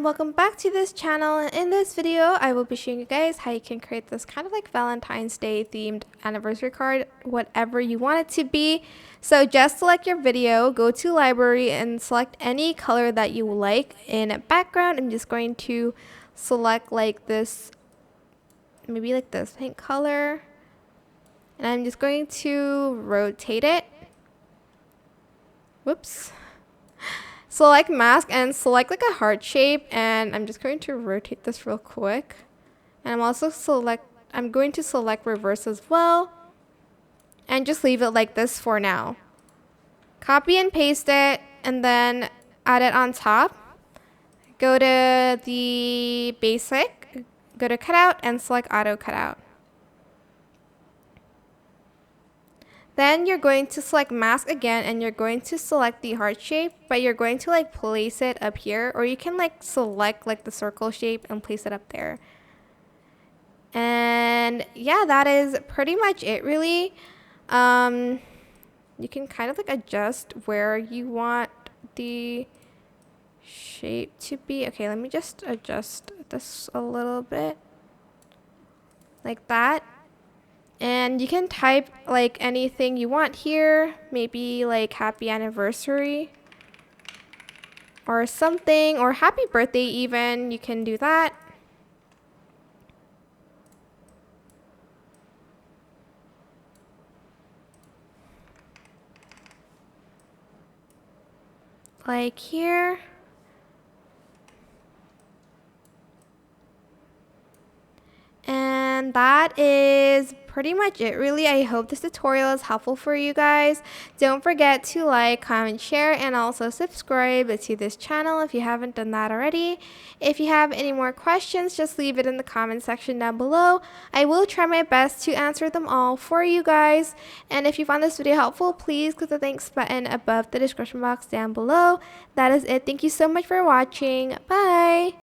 and welcome back to this channel. In this video I will be showing you guys how you can create this kind of like Valentine's Day themed anniversary card, whatever you want it to be. So just select your video, go to library and select any color that you like. In background I'm just going to select like this, maybe like this pink color, and I'm just going to rotate it. Whoops. Select mask and select like a heart shape, and I'm just going to rotate this real quick. And I'm going to select reverse as well, and just leave it like this for now. Copy and paste it and then add it on top. Go to the basic, go to cutout and select auto cutout. Then you're going to select mask again and you're going to select the heart shape, but you're going to like place it up here, or you can like select like the circle shape and place it up there. And yeah, that is pretty much it really. You can kind of like adjust where you want the shape to be. Okay, let me just adjust this a little bit like that. And you can type like anything you want here, maybe like happy anniversary or something, or happy birthday even, you can do that. Like here. And that is pretty much it really. I hope this tutorial is helpful for you guys. Don't forget to like, comment, share, and also subscribe to this channel if you haven't done that already. If you have any more questions, just leave it in the comment section down below. I will try my best to answer them all for you guys. And if you found this video helpful, please click the thanks button above the description box down below. That is it. Thank you so much for watching. Bye!